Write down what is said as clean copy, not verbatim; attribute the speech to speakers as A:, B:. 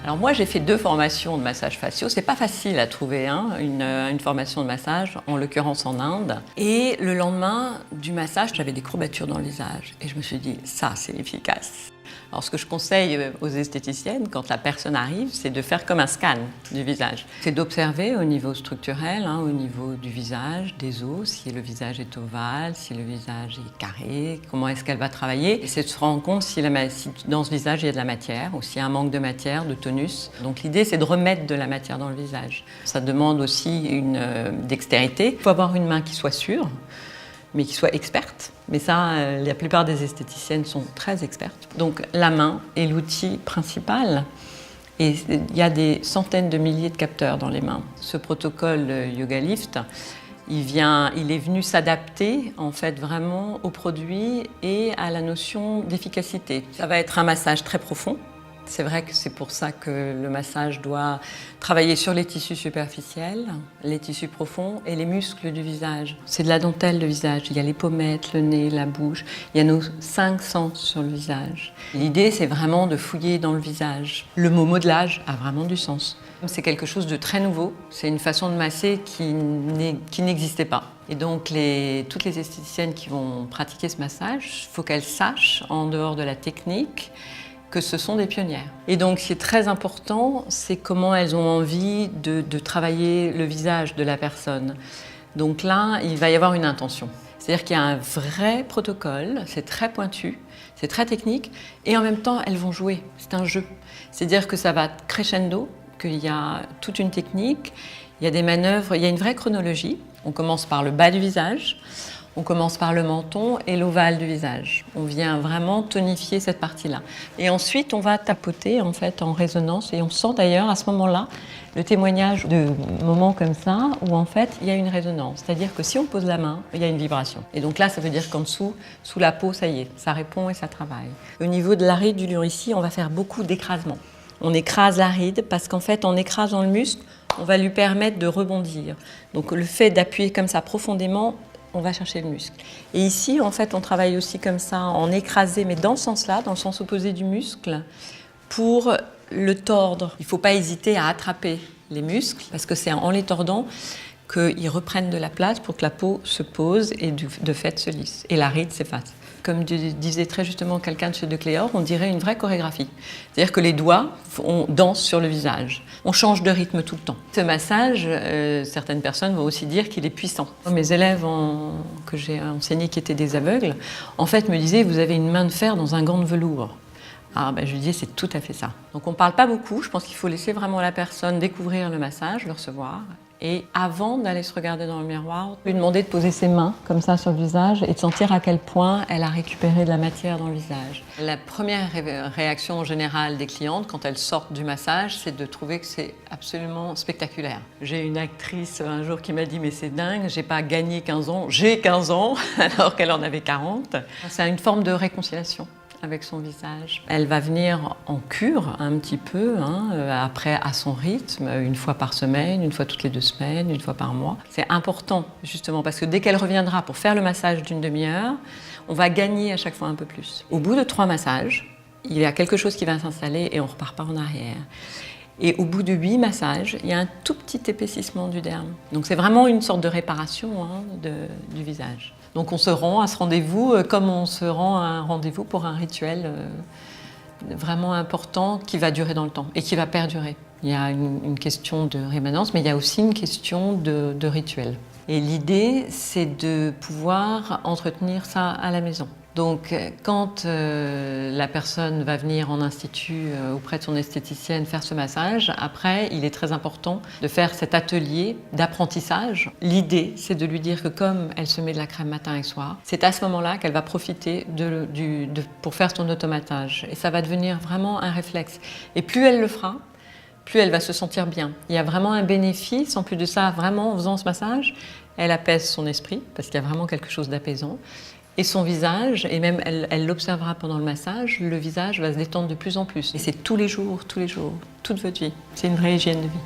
A: Alors moi j'ai fait 2 formations de massage faciaux, c'est pas facile à trouver une formation de massage, en l'occurrence en Inde. Et le lendemain du massage, j'avais des courbatures dans le visage et je me suis dit ça c'est efficace. Alors ce que je conseille aux esthéticiennes quand la personne arrive, c'est de faire comme un scan du visage. C'est d'observer au niveau structurel, au niveau du visage, des os, si le visage est ovale, si le visage est carré, comment est-ce qu'elle va travailler. Et c'est de se rendre compte si dans ce visage il y a de la matière ou s'il y a un manque de matière, de tonus. Donc l'idée c'est de remettre de la matière dans le visage. Ça demande aussi une dextérité. Il faut avoir une main qui soit sûre, mais qui soit experte. Mais ça, la plupart des esthéticiennes sont très expertes. Donc la main est l'outil principal. Et il y a des centaines de milliers de capteurs dans les mains. Ce protocole Yoga Lift, il est venu s'adapter en fait vraiment au produit et à la notion d'efficacité. Ça va être un massage très profond. C'est vrai que c'est pour ça que le massage doit travailler sur les tissus superficiels, les tissus profonds et les muscles du visage. C'est de la dentelle le visage, il y a les pommettes, le nez, la bouche, il y a nos 5 sens sur le visage. L'idée c'est vraiment de fouiller dans le visage. Le mot modelage a vraiment du sens. C'est quelque chose de très nouveau, c'est une façon de masser qui n'existait pas. Et donc toutes les esthéticiennes qui vont pratiquer ce massage, il faut qu'elles sachent, en dehors de la technique, que ce sont des pionnières. Et donc ce qui est très important, c'est comment elles ont envie de travailler le visage de la personne. Donc là, il va y avoir une intention. C'est-à-dire qu'il y a un vrai protocole, c'est très pointu, c'est très technique, et en même temps, elles vont jouer. C'est un jeu. C'est-à-dire que ça va crescendo, qu'il y a toute une technique, il y a des manœuvres, il y a une vraie chronologie. On commence par le bas du visage, on commence par le menton et l'ovale du visage. On vient vraiment tonifier cette partie-là. Et ensuite, on va tapoter en fait en résonance. Et on sent d'ailleurs à ce moment-là le témoignage de moments comme ça où en fait il y a une résonance. C'est-à-dire que si on pose la main, il y a une vibration. Et donc là, ça veut dire qu'en dessous, sous la peau, ça y est, ça répond et ça travaille. Au niveau de l'aride du ici, on va faire beaucoup d'écrasement. On écrase l'aride parce qu'en fait, en écrasant le muscle, on va lui permettre de rebondir. Donc le fait d'appuyer comme ça profondément, on va chercher le muscle. Et ici, en fait, on travaille aussi comme ça, en écrasé, mais dans ce sens-là, dans le sens opposé du muscle, pour le tordre. Il ne faut pas hésiter à attraper les muscles, parce que c'est en les tordant qu'ils reprennent de la place pour que la peau se pose et de fait se lisse. Et la ride s'efface. Comme disait très justement quelqu'un de chez De Cléor, on dirait une vraie chorégraphie. C'est-à-dire que les doigts, on danse sur le visage. On change de rythme tout le temps. Ce massage, certaines personnes vont aussi dire qu'il est puissant. Mes élèves que j'ai enseignés qui étaient des aveugles, en fait me disaient « vous avez une main de fer dans un gant de velours ». Ah, je lui dis c'est tout à fait ça. Donc on ne parle pas beaucoup, je pense qu'il faut laisser vraiment la personne découvrir le massage, le recevoir. Et avant d'aller se regarder dans le miroir, lui demander de poser ses mains comme ça sur le visage et de sentir à quel point elle a récupéré de la matière dans le visage. La première réaction générale des clientes quand elles sortent du massage, c'est de trouver que c'est absolument spectaculaire. J'ai une actrice un jour qui m'a dit « mais c'est dingue, j'ai pas gagné 15 ans, j'ai 15 ans alors qu'elle en avait 40 ». C'est une forme de réconciliation avec son visage. Elle va venir en cure un petit peu, après à son rythme, une fois par semaine, une fois toutes les 2 semaines, une fois par mois. C'est important justement parce que dès qu'elle reviendra pour faire le massage d'une demi-heure, on va gagner à chaque fois un peu plus. Au bout de 3 massages, il y a quelque chose qui va s'installer et on ne repart pas en arrière. Et au bout de 8 massages, il y a un tout petit épaississement du derme. Donc c'est vraiment une sorte de réparation du visage. Donc on se rend à ce rendez-vous comme on se rend à un rendez-vous pour un rituel vraiment important qui va durer dans le temps et qui va perdurer. Il y a une question de rémanence, mais il y a aussi une question de rituel. Et l'idée, c'est de pouvoir entretenir ça à la maison. Donc quand la personne va venir en institut auprès de son esthéticienne faire ce massage, après il est très important de faire cet atelier d'apprentissage. L'idée c'est de lui dire que comme elle se met de la crème matin et soir, c'est à ce moment-là qu'elle va profiter pour faire son automassage. Et ça va devenir vraiment un réflexe. Et plus elle le fera, plus elle va se sentir bien. Il y a vraiment un bénéfice, en plus de ça, vraiment en faisant ce massage, elle apaise son esprit, parce qu'il y a vraiment quelque chose d'apaisant. Et son visage, et même elle l'observera pendant le massage, le visage va se détendre de plus en plus. Et c'est tous les jours, toute votre vie. C'est une vraie hygiène de vie.